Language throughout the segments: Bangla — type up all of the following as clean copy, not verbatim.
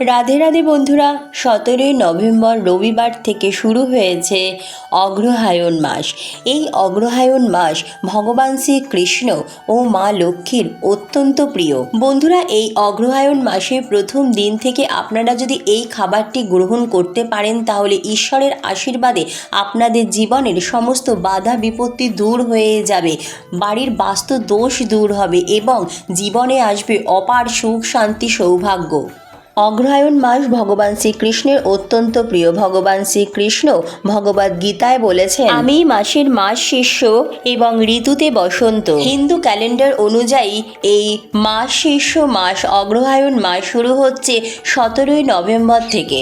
রাধে রাধে বন্ধুরা, 17ই নভেম্বর রবিবার থেকে শুরু হয়েছে অগ্রহায়ণ মাস। এই অগ্রহায়ণ মাস ভগবান শ্রীকৃষ্ণ ও মা লক্ষ্মীর অত্যন্ত প্রিয়। বন্ধুরা, এই অগ্রহায়ণ মাসের প্রথম দিন থেকে আপনারা যদি এই খাবারটি গ্রহণ করতে পারেন তাহলে ঈশ্বরের আশীর্বাদে আপনাদের জীবনের সমস্ত বাধা বিপত্তি দূর হয়ে যাবে, বাড়ির বাস্তু দোষ দূর হবে এবং জীবনে আসবে অপার সুখ শান্তি সৌভাগ্য। অগ্রহায়ণ মাস ভগবান শ্রীকৃষ্ণের অত্যন্ত প্রিয়। ভগবান শ্রীকৃষ্ণ ভগবদ গীতায় বলেছেন, আমি মাসের মাস শীর্ষ এবং ঋতুতে বসন্ত। হিন্দু ক্যালেন্ডার অনুযায়ী এই মাস শীর্ষ মাস অগ্রহায়ণ মাস শুরু হচ্ছে 17ই নভেম্বর থেকে।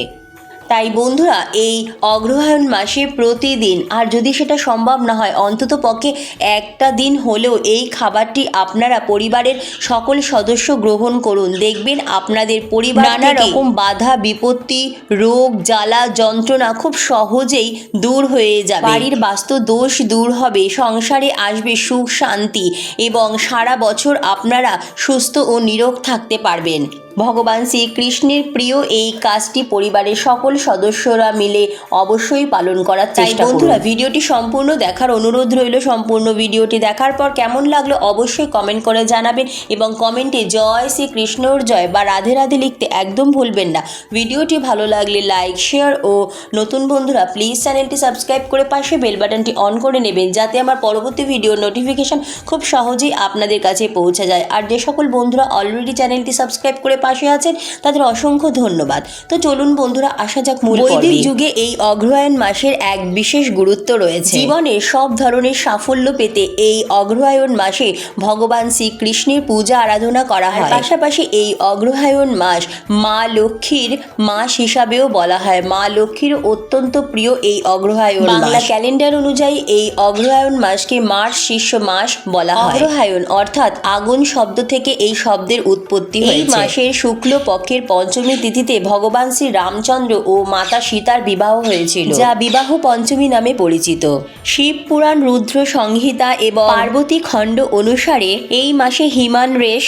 তাই বন্ধুরা, এই অগ্রহায়ণ মাসে প্রতিদিন, আর যদি সেটা সম্ভব না হয় অন্তত পক্ষে একটা দিন হলেও এই খাবারটি আপনারা পরিবারের সকল সদস্য গ্রহণ করুন। দেখবেন আপনাদের পরিবার নানা রকম বাধা বিপত্তি, রোগ জ্বালা যন্ত্রণা খুব সহজেই দূর হয়ে যাবে, বাড়ির বাস্তু দোষ দূর হবে, সংসারে আসবে সুখ শান্তি এবং সারা বছর আপনারা সুস্থ ও নিরোগ থাকতে পারবেন। ভগবান শ্রীকৃষ্ণের প্রিয় এই কাজটি পরিবারের সকল সদস্যরা মিলে অবশ্যই পালন করার চেষ্টা করুন। বন্ধুরা, ভিডিওটি সম্পূর্ণ দেখার অনুরোধ রইল। সম্পূর্ণ ভিডিওটি দেখার পর কেমন লাগলো অবশ্যই কমেন্ট করে জানাবেন এবং কমেন্টে জয় শ্রীকৃষ্ণর জয় বা রাধে রাধে লিখতে একদম ভুলবেন না। ভিডিওটি ভালো লাগলে লাইক শেয়ার ও নতুন বন্ধুরা প্লিজ চ্যানেলটি সাবস্ক্রাইব করে পাশে বেল বাটনটি অন করে নেবেন, যাতে আমার পরবর্তী ভিডিওর নোটিফিকেশন খুব সহজেই আপনাদের কাছে পৌঁছে যায়। আর যে সকল বন্ধুরা অলরেডি চ্যানেলটি সাবস্ক্রাইব করে পাশে আছেন তাদের অসংখ্য ধন্যবাদ। তো চলুন বন্ধুরা, আসা যাক মূল পর্বে। বৈদিক যুগে এই অগ্রহায়ণ মাসের এক বিশেষ গুরুত্ব রয়েছে। জীবনে সব ধরনের সাফল্য পেতে এই অগ্রহায়ণ মাসে ভগবান শ্রীকৃষ্ণের পূজা আরাধনা করা হয়। পাশাপাশি এই অগ্রহায়ণ মাস মা লক্ষ্মীর মাস হিসাবেও বলা হয়। মা লক্ষ্মীর অত্যন্ত প্রিয় এই অগ্রহায়ণ মাস। বাংলা ক্যালেন্ডার অনুযায়ী এই অগ্রহায়ণ মাসকে মাস শীর্ষ মাস বলা হয়। অগ্রহায়ণ অর্থাৎ আগুন শব্দ থেকে এই শব্দের উৎপত্তি হয়েছে। এই মাসের শুক্ল পক্ষের পঞ্চমী তিথিতে ভগবান শ্রী রামচন্দ্র ও মাতা সীতার বিবাহ হয়েছিল, যা বিবাহ পঞ্চমী নামে পরিচিত। শিব পুরাণ, রুদ্র সংহিতা এবং পার্বতী খণ্ড অনুসারে এই মাসে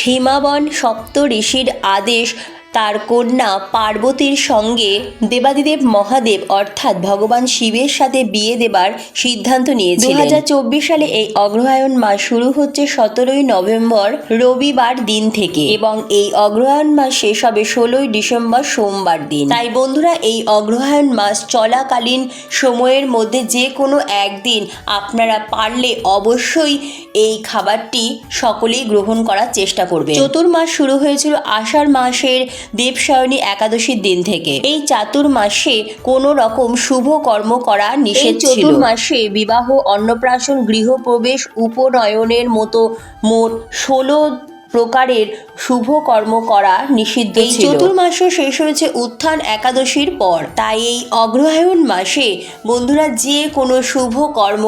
হিমাবন সপ্ত ঋষির আদেশ তার কন্যা পার্বতীর সঙ্গে দেবাদিদেব মহাদেব অর্থাৎ ভগবান শিবের সাথে বিয়ে দেবার সিদ্ধান্ত নিয়েছিলেন। 2024 সালে এই অগ্রহায়ণ মাস শুরু হচ্ছে 17ই নভেম্বর রবিবার দিন থেকে এবং এই অগ্রহায়ণ মাস শেষ হবে 16ই ডিসেম্বর সোমবার দিন। তাই বন্ধুরা, এই অগ্রহায়ণ মাস চলাকালীন সময়ের মধ্যে যে কোনো একদিন আপনারা পারলে অবশ্যই এই খাবারটি সকলেই গ্রহণ করার চেষ্টা করবে। চতুর্মাস শুরু হয়েছিল আষাঢ় মাসের দেবসায়নী একাদশীর দিন থেকে। এই চাতুর্মাসে কোনো রকম শুভ কর্ম করা নিষেধ ছিল। চতুর্মাসে বিবাহ, অন্নপ্রাশন, গৃহপ্রবেশ, উপনয়নের মতো মোট 16 প্রকারের শুভ কর্ম করা নিষিদ্ধ ছিল। এই চতুর্মাসও শেষ হয়েছে উত্থান একাদশীর পর। তাই এই অগ্রহায়ণ মাসে বন্ধুরা যে কোনো শুভ কর্ম,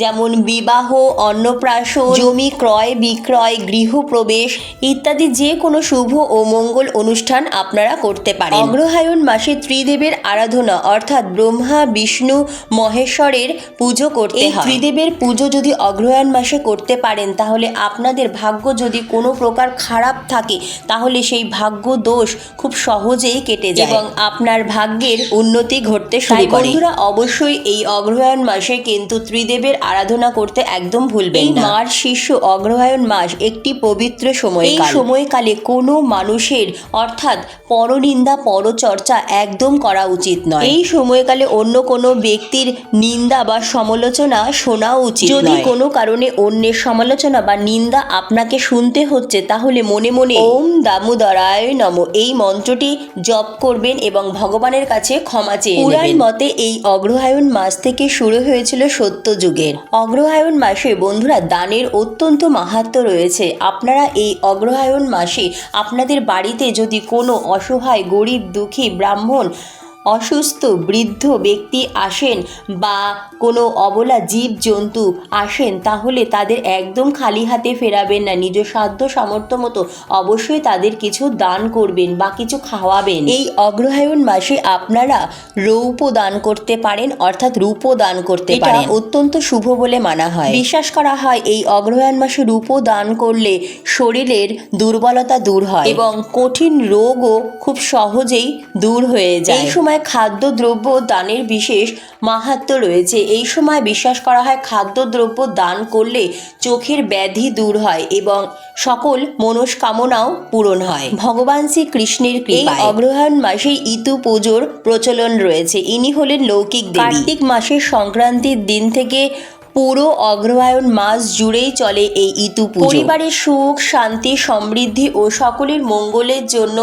যেমন বিবাহ, অন্নপ্রাশন, জমি ক্রয় বিক্রয়, গৃহপ্রবেশ ইত্যাদি যে কোনো শুভ ও মঙ্গল অনুষ্ঠান আপনারা করতে পারেন। অগ্রহায়ণ মাসে ত্রিদেবের আরাধনা অর্থাৎ ব্রহ্মা বিষ্ণু মহেশ্বরের পুজো করতে হয়। এই ত্রিদেবের পুজো যদি অগ্রহায়ণ মাসে করতে পারেন তাহলে আপনাদের ভাগ্য যদি কোনো প্রকার খারাপ থাকে তাহলে সেই ভাগ্য দোষ খুব সহজেই কেটে যায় এবং আপনার ভাগ্যের উন্নতি ঘটতে শুরু করে। বন্ধুরা, অবশ্যই এই অগ্রহায়ণ মাসে কিন্তু ত্রিদেবের আরাধনা করতে একদম ভুলবেন না। মাস শীর্ষ অগ্রহায়ণ মাস একটি পবিত্র সময়কাল। এই সময়কালে কোনো মানুষের অর্থাৎ পরনিন্দা পরচর্চা একদম করা উচিত নয়। এই সময়কালে অন্য কোনো ব্যক্তির নিন্দা বা সমালোচনা শোনা উচিত নয়। যদি কোনো কারণে অন্যের সমালোচনা বা নিন্দা আপনাকে শুনতে হচ্ছে তাহলে মনে মনে ওম দামোদরায় নমঃ এই মন্ত্রটি জপ করবেন এবং ভগবানের কাছে ক্ষমা চেয়ে নেবেন। পুরাণ মতে এই অগ্রহায়ণ মাস থেকে শুরু হয়েছিল সত্যযুগের। অগ্রহায়ণ মাসে বন্ধুরা দানের অত্যন্ত মাহাত্ম্য রয়েছে। আপনারা এই অগ্রহায়ণ মাসে আপনাদের বাড়িতে যদি কোনো অসহায় গরিব দুঃখী ব্রাহ্মণ অসুস্থ বৃদ্ধ ব্যক্তি আসেন বা কোনো অবলা জীবজন্তু আসেন, তাহলে তাদের একদম খালি হাতে ফেরাবেন না। নিজ সাধ্য সামর্থ্য মতো অবশ্যই তাদের কিছু দান করবেন বা কিছু খাওয়াবেন। এই অগ্রহায়ণ মাসে আপনারা রৌপ্য দান করতে পারেন, অর্থাৎ রূপো দান করতে পারেন। এটা অত্যন্ত শুভ বলে মানা হয়। বিশ্বাস করা হয় এই অগ্রহায়ণ মাসে রূপো দান করলে শরীরের দুর্বলতা দূর হয় এবং কঠিন রোগও খুব সহজেই দূর হয়ে যায়। এই সময় খাদ্যদ্রব্য দানের বিশেষ মাহাত্ম্য রয়েছে। এই সময় বিশ্বাস করা হয় খাদ্যদ্রব্য দান করলে চোখের ব্যাধি দূর হয় এবং সকল মনস্কামনাও পূরণ হয় ভগবান শ্রীকৃষ্ণের কৃপায়। এই অগ্রহায়ণ মাসে ইতু পুজোর প্রচলন রয়েছে। ইনি হলেন লৌকিক দেবী। কার্তিক মাসের সংক্রান্তির দিন থেকে পুরো অগ্রহায়ণ মাস জুড়েই চলে এই ইতু পুজো। পরিবারের সুখ শান্তি সমৃদ্ধি ও সকলের মঙ্গলের জন্য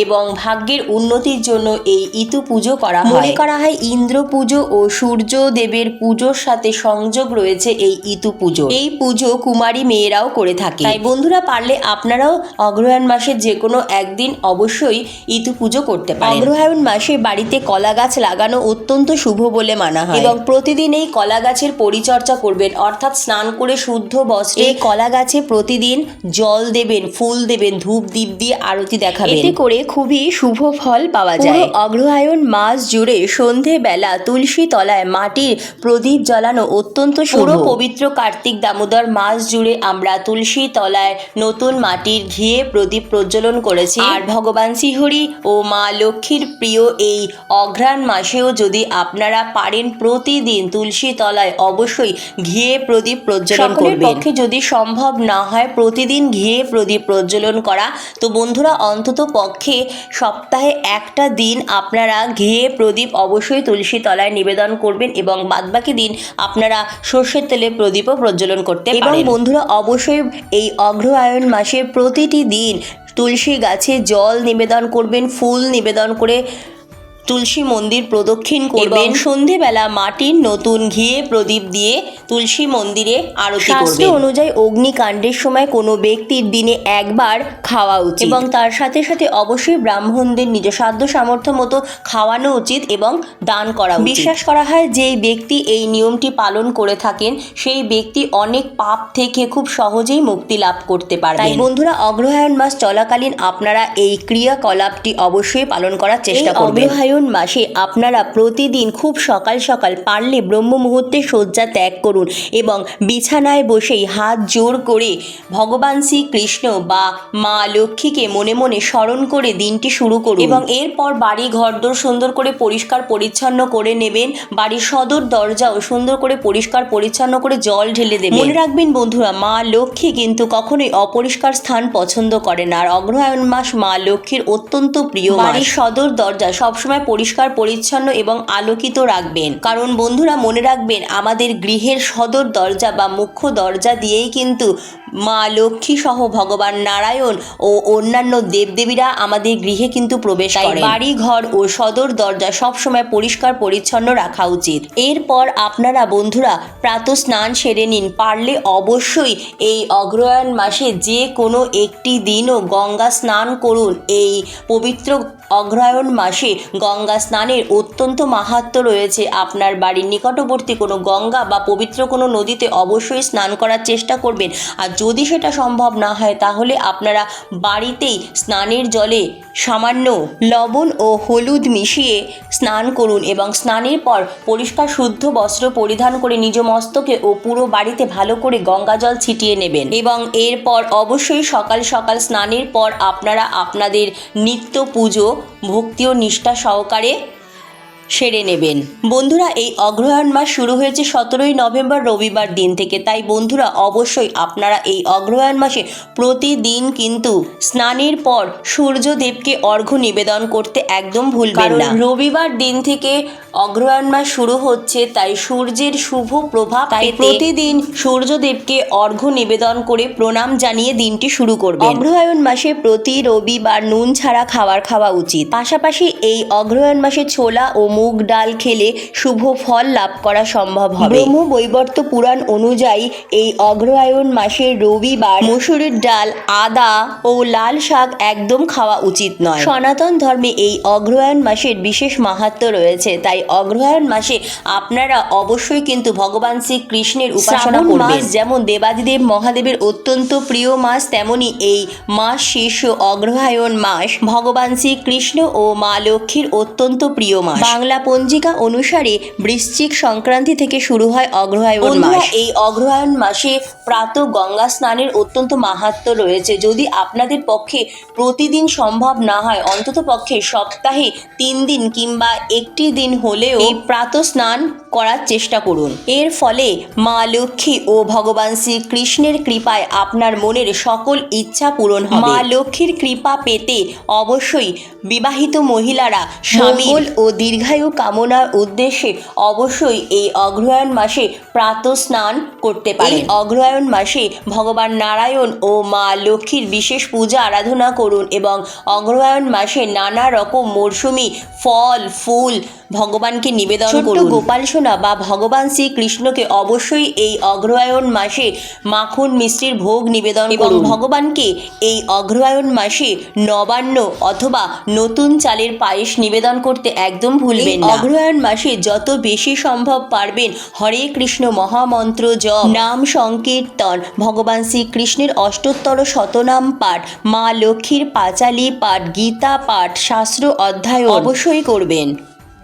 এবং ভাগ্যের উন্নতির জন্য এই ইতু পুজো করা হয়। মনে করা হয় ইন্দ্র পুজো ও সূর্য দেবের পুজোর সাথে সংযোগ রয়েছে এই ইতু পুজো। এই পুজো কুমারী মেয়েরাও করে থাকে। তাই বন্ধুরা পারলে আপনারাও অগ্রহায়ণ মাসের যে কোনো একদিন অবশ্যই ইতু পুজো করতে পারেন। অগ্রহায়ণ মাসে বাড়িতে কলা গাছ লাগানো অত্যন্ত শুভ বলে মানা হয় এবং প্রতিদিন এই কলা গাছের পরিচর্যা করবেন, অর্থাৎ স্নান করে শুদ্ধ বস্ত্রে কলা গাছে প্রতিদিন জল দেবেন, ফুল দেবেন, ধূপ দ্বীপ দিয়ে আরতি দেখাবেন। এতে করে খুবই শুভ ফল পাওয়া যায়। অগ্রহায়ণ মাস জুড়ে সন্ধেবেলা তুলসী তলায় মাটির প্রদীপ জ্বালানো অত্যন্ত শুভ। পবিত্র কার্তিক দামোদর মাস জুড়ে আমরা তুলসী তলায় নতুন মাটির ঘিয়ে প্রদীপ প্রজ্বলন করেছি। আর ভগবান শ্রীহরি ও মা লক্ষ্মীর প্রিয় এই অঘ্রাণ মাসেও যদি আপনারা পারেন প্রতিদিন তুলসী তলায় অবশ্যই ঘিয়ে প্রদীপ প্রজ্বলন করবেন। পক্ষে যদি সম্ভব না হয় প্রতিদিন ঘিয়ে প্রদীপ প্রজ্বলন করা, তো বন্ধুরা অন্তত পক্ষে সপ্তাহে একটা দিন আপনারা ঘিয়ে প্রদীপ অবশ্যই তুলসী তলায় নিবেদন করবেন এবং বাদবাকি দিন আপনারা সর্ষের তেলে প্রদীপও প্রজ্বলন করতে পারেন। এবং বন্ধুরা অবশ্যই এই অগ্রহায়ণ মাসের প্রতিটি দিন তুলসী গাছে জল নিবেদন করবেন, ফুল নিবেদন করে তুলসী মন্দির প্রদক্ষিণ করবেন। সন্ধেবেলা মাটির নতুন ঘিয়ে প্রদীপ দিয়ে তুলসী মন্দিরে আরতি করবেন। শাস্ত্র অনুযায়ী অগ্নিকাণ্ডের সময় কোনো ব্যক্তির দিনে একবার খাওয়া উচিত এবং তার সাথে সাথে অবশ্যই ব্রাহ্মণদের নিজ সাধ্য সামর্থ্য মতো খাওয়ানো উচিত এবং দান করা উচিত। বিশ্বাস করা হয় যে ব্যক্তি এই নিয়মটি পালন করে থাকেন সেই ব্যক্তি অনেক পাপ থেকে খুব সহজেই মুক্তি লাভ করতে পারবেন। তাই বন্ধুরা অগ্রহায়ণ মাস চলাকালীন আপনারা এই ক্রিয়াকলাপটি অবশ্যই পালন করার চেষ্টা করবেন। মাসে আপনারা প্রতিদিন খুব সকাল সকাল পারলে ব্রহ্ম মুহূর্তে শয্যা ত্যাগ করুন এবং বিছানায় বসেই হাত জোড় করে ভগবান শ্রীকৃষ্ণ বা মা লক্ষ্মীকে মনে মনে স্মরণ করে দিনটি শুরু করুন এবং এরপর বাড়ি ঘরদোর সুন্দর করে পরিষ্কার পরিচ্ছন্ন করে নেবেন। বাড়ির সদর দরজাও সুন্দর করে পরিষ্কার পরিচ্ছন্ন করে জল ঢেলে দেবেন। মনে রাখবেন বন্ধুরা মা লক্ষ্মী কিন্তু কখনোই অপরিষ্কার স্থান পছন্দ করেন আর অগ্রহায়ণ মাস মা লক্ষ্মীর অত্যন্ত প্রিয়। বাড়ির সদর দরজা সবসময় পরিষ্কার পরিচ্ছন্ন এবং আলোকিত রাখবেন, কারণ বন্ধুরা মনে রাখবেন আমাদের গৃহের সদর দরজা বা মুখ্য দরজা দিয়েই কিন্তু মা লক্ষ্মী সহ ভগবান নারায়ণ ও অন্যান্য দেবদেবীরা আমাদের গৃহে কিন্তু প্রবেশ করেন। বাড়ি ঘর ও সদর দরজা সবসময় পরিষ্কার পরিচ্ছন্ন রাখা উচিত। এরপর আপনারা বন্ধুরা প্রাতঃ স্নান সেরে নিন। পারলে অবশ্যই এই অগ্রহায়ণ মাসে যে কোনো একটি দিনও গঙ্গা স্নান করুন। এই পবিত্র অগ্রহায়ণ মাসে গঙ্গা স্নানের অত্যন্ত মাহাত্ম্য রয়েছে। আপনার বাড়ির নিকটবর্তী কোনো গঙ্গা বা পবিত্র কোনো নদীতে অবশ্যই স্নান করার চেষ্টা করবেন। আর যদি সেটা সম্ভব না হয় তাহলে আপনারা বাড়িতেই স্নানের জলে সামান্য লবণ ও হলুদ মিশিয়ে স্নান করুন এবং স্নানের পর পরিষ্কার শুদ্ধ বস্ত্র পরিধান করে নিজ মস্তকে ও পুরো বাড়িতে ভালো করে গঙ্গা জল ছিটিয়ে নেবেন এবং এরপর অবশ্যই সকাল সকাল স্নানের পর আপনারা আপনাদের নিত্য পুজো ভক্তি ও নিষ্ঠা সহকারে সেরে নেবেন। বন্ধুরা এই অগ্রহায়ণ মাস শুরু হয়েছে 17ই নভেম্বর রবিবার দিন থেকে। তাই বন্ধুরা অবশ্যই আপনারা এই অগ্রহায়ণ মাসে প্রতিদিন কিন্তু স্নানের পর সূর্যদেবকে অর্ঘ্য নিবেদন করতে একদম ভুলবেন না। রবিবার দিন থেকে অগ্রহায়ণ মাস শুরু হচ্ছে, তাই সূর্যের শুভ প্রভাব তাই প্রতিদিন সূর্যদেবকে অর্ঘ্য নিবেদন করে প্রণাম জানিয়ে দিনটি শুরু করবেন। অগ্রহায়ণ মাসে প্রতি রবিবার নুন ছাড়া খাবার খাওয়া উচিত। পাশাপাশি এই অগ্রহায়ণ মাসে ছোলা ও মুগ ডাল খেলে শুভ ফল লাভ করা সম্ভব হবে। ব্রহ্ম বৈবর্ত পুরাণ অনুযায়ী এই অগ্রহায়ণ মাসের রবিবার মসুরের ডাল, আদা ও লাল শাক একদম খাওয়া উচিত নয়। সনাতন ধর্মে এই অগ্রহায়ণ মাসের বিশেষ মাহাত্ম্য রয়েছে, তাই অগ্রহায়ণ মাসে আপনারা অবশ্যই কিন্তু ভগবান শ্রীকৃষ্ণের উপাসনা করবেন। যেমন দেবাদিদেব মহাদেবের অত্যন্ত প্রিয় মাস, তেমনি এই মাস শীর্ষ অগ্রহায়ণ মাস ভগবান শ্রীকৃষ্ণ ও মা লক্ষ্মীর অত্যন্ত প্রিয় মাস। বাংলা পঞ্জিকা অনুসারে বৃশ্চিক সংক্রান্তি থেকে শুরু হয় অগ্রহায়ণ মাস। এই অগ্রহায়ণ মাসে প্রাত গঙ্গা স্নানের অত্যন্ত মাহাত্ম্য রয়েছে। যদি আপনাদের পক্ষে প্রতিদিন সম্ভব না হয়, অন্তত পক্ষে সপ্তাহে 3 দিন কিংবা একটি দিন হলেও এই প্রাত স্নান করার চেষ্টা করুন। এর ফলে মা লক্ষ্মী ও ভগবান শ্রীকৃষ্ণের কৃপায় আপনার মনের সকল ইচ্ছা পূরণ হবে। মা লক্ষ্মীর কৃপা পেতে অবশ্যই বিবাহিত মহিলারা স্বামীর ও দীর্ঘায়ু কামনার উদ্দেশ্যে অবশ্যই এই অগ্রহায়ণ মাসে প্রাত স্নান করতে পারেন। এই অগ্রহায়ণ মাসে ভগবান নারায়ণ ও মা লক্ষ্মীর বিশেষ পূজা আরাধনা করুন এবং অগ্রহায়ণ মাসে নানা রকম মরশুমি ফল ফুল ভগবানকে নিবেদন করুন। গোপাল সোনা বা ভগবান শ্রীকৃষ্ণকে অবশ্যই এই অগ্রহায়ণ মাসে মাখন মিষ্টির ভোগ নিবেদন করুন। ভগবানকে এই অগ্রহায়ণ মাসে নবান্ন অথবা নতুন চালের পায়েস নিবেদন করতে একদম ভুলবেন না। অগ্রহায়ণ মাসে যত বেশি সম্ভব পারবেন হরে কৃষ্ণ মহামন্ত্র জপ, নাম সংকীর্তন, ভগবান শ্রীকৃষ্ণের অষ্টোত্তর শতনাম পাঠ, মা লক্ষ্মীর পাঁচালী পাঠ, গীতা পাঠ, শাস্ত্র অধ্যায়ন অবশ্যই করবেন।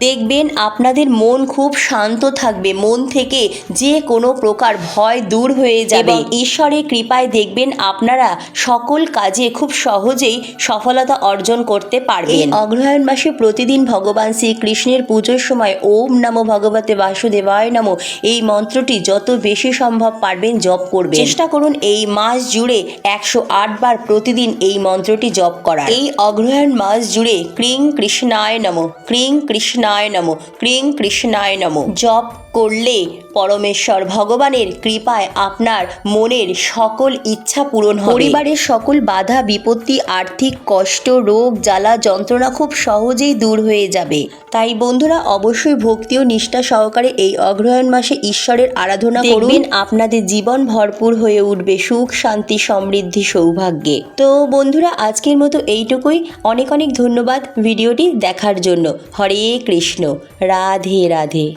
দেখবেন আপনাদের মন খুব শান্ত থাকবে, মন থেকে যে কোনো প্রকার ভয় দূর হয়ে যাবে। ঈশ্বরের কৃপায় দেখবেন আপনারা সকল কাজে খুব সহজেই সফলতা অর্জন করতে পারবেন। অগ্রহায়ণ মাসে প্রতিদিন ভগবান শ্রীকৃষ্ণের পুজোর সময় ওম নমো ভগবতে বাসুদেবায় নমো এই মন্ত্রটি যত বেশি সম্ভব পারবেন জপ করবেন। চেষ্টা করুন এই মাস জুড়ে 108 বার প্রতিদিন এই মন্ত্রটি জপ করার। এই অগ্রহায়ণ মাস জুড়ে ক্রিং কৃষ্ণায় নমো, ক্রিং কৃষ্ণায় নমো, ক্রিং কৃষ্ণায় নমো জপ করলে পরমেশ্বর ভগবানের কৃপায় আপনার মনের সকল ইচ্ছা পূরণ হবে। পরিবারের সকল বাধা বিপত্তি, আর্থিক কষ্ট, রোগ জ্বালা যন্ত্রণা খুব সহজেই দূর হয়ে যাবে। তাই বন্ধুরা অবশ্যই ভক্তি ও নিষ্ঠা সহকারে এই অগ্রহায়ণ মাসে ঈশ্বরের আরাধনা করবেন। আপনাদের জীবন ভরপুর হয়ে উঠবে সুখ শান্তি সমৃদ্ধি সৌভাগ্যে। তো বন্ধুরা আজকের মতো এইটুকুই। অনেক অনেক ধন্যবাদ ভিডিওটি দেখার জন্য। হরে কৃষ্ণ, রাধে রাধে।